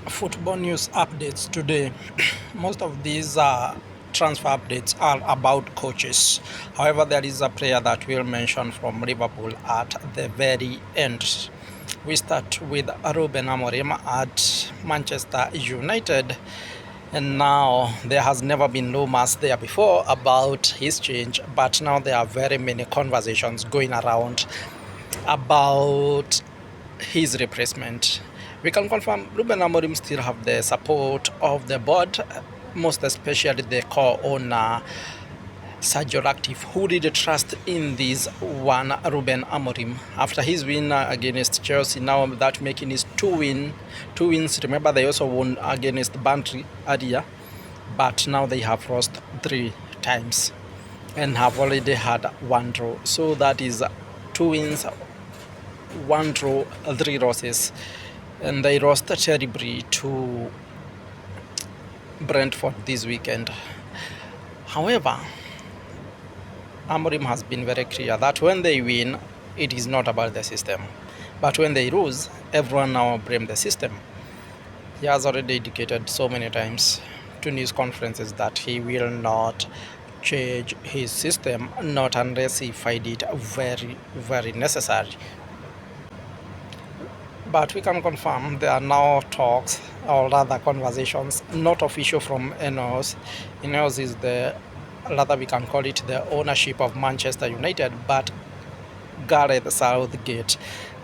football news updates today. Most of these transfer updates are about coaches. However, there is a player that we'll mention from Liverpool at the very end. We start with Ruben Amorim at Manchester United. And now there has never been rumors there before about his change, but now there are very many conversations going around about his replacement. We can confirm Ruben Amorim still have the support of the board, most especially the core owner Sir Jim Ratcliffe, who did trust in this one Ruben Amorim after his win against Chelsea. Now that making his two wins. Remember, they also won against Burnley earlier, but now they have lost 3 times and have already had 1 draw. So that is 2 wins, 1 draw, 3 losses, and they lost terribly to Brentford this weekend. However, Amorim has been very clear that when they win, it is not about the system. But when they lose, everyone now blame the system. He has already indicated so many times to news conferences that he will not change his system, not unless he find it very, very necessary. But we can confirm there are now talks, or rather conversations, not official from Ineos. Ineos is rather we can call it the ownership of Manchester United, but Gareth Southgate,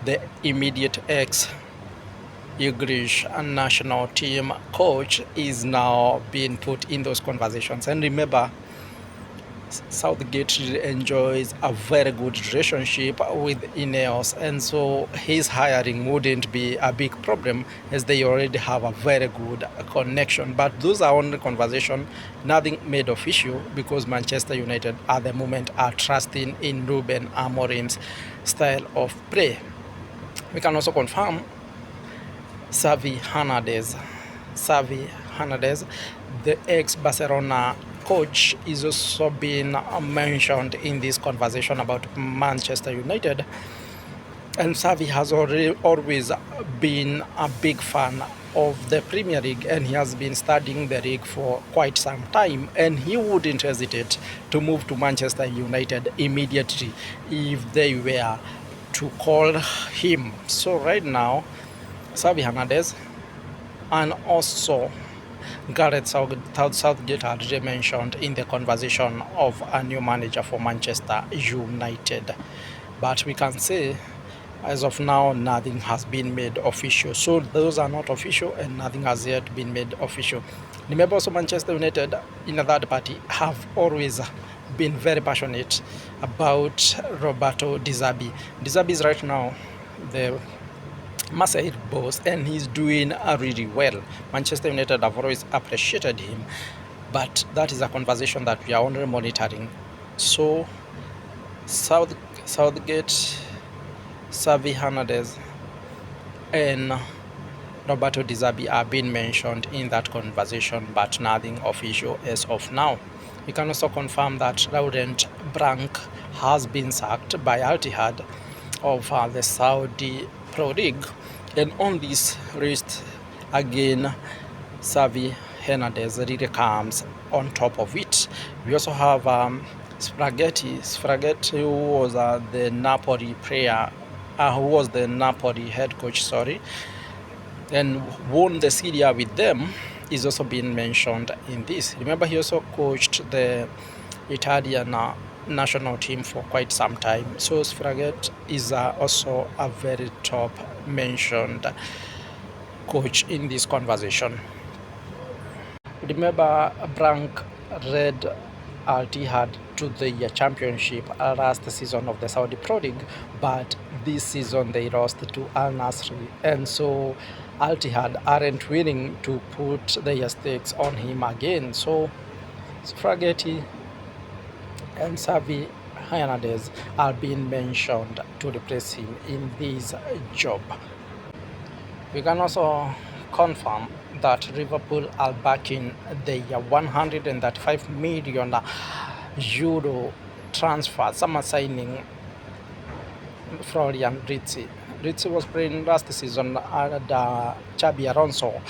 the immediate English national team coach, is now being put in those conversations. And remember, Southgate enjoys a very good relationship with Ineos, and so his hiring wouldn't be a big problem as they already have a very good connection. But those are only conversation, nothing made official, because Manchester United at the moment are trusting in Ruben Amorim's style of play. We can also confirm Xavi Hernandez, the ex-Barcelona coach, is also being mentioned in this conversation about Manchester United. And Xavi has always been a big fan of the Premier League, and he has been studying the league for quite some time, and he wouldn't hesitate to move to Manchester United immediately if they were to call him. So right now, Xavi Hernandez and also Gareth Southgate had already mentioned in the conversation of a new manager for Manchester United. But we can say, as of now, nothing has been made official. So those are not official, and nothing has yet been made official. Remember also, Manchester United, in a third party, have always been very passionate about Roberto deZerbi. deZerbi is right now the Marseille boss, and he's doing really well. Manchester United have always appreciated him, but that is a conversation that we are only monitoring. So Southgate, Xavi Hernandez, and Roberto deZerbi are being mentioned in that conversation, but nothing official as of now. We can also confirm that Laurent Blanc has been sacked by Ittihad of the Saudi Pro League, and on this list again, Xavi Hernandez really comes on top of it. We also have Spaghetti, who was the Napoli player, who was the Napoli head coach, and won the Serie A with them, is also being mentioned in this. Remember, he also coached the Italian national team for quite some time. So Spaghetti is also a very top mentioned coach in this conversation. Remember, Blanc led Ittihad to the championship last season of the Saudi Pro League, but this season they lost to Al Nassr, and so Ittihad aren't willing to put their stakes on him again. So Spaghetti and Xavi Hernandez are being mentioned to replace him in this job. We can also confirm that Liverpool are backing the 135 million euro transfer, summer signing Florian Writz. Writz was playing last season at Xabi Alonso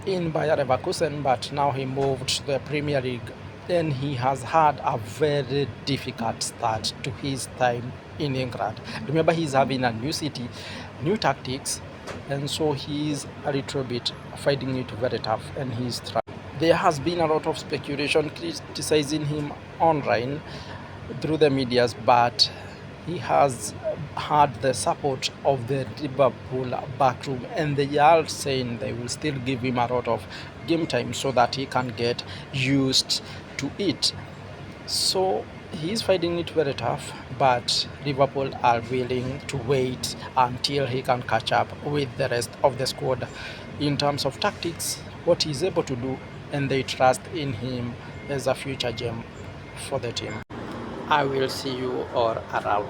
in Bayer Leverkusen, but now he moved to the Premier League, and he has had a very difficult start to his time in England. Remember, he's having a new city, new tactics, and so he's a little bit finding it very tough, and he's trying. There has been a lot of speculation criticizing him online through the medias, but he has had the support of the Liverpool backroom, and they are saying they will still give him a lot of game time so that he can get used to it. So he's finding it very tough, but Liverpool are willing to wait until he can catch up with the rest of the squad in terms of tactics, what he's able to do, and they trust in him as a future gem for the team. I will see you all around.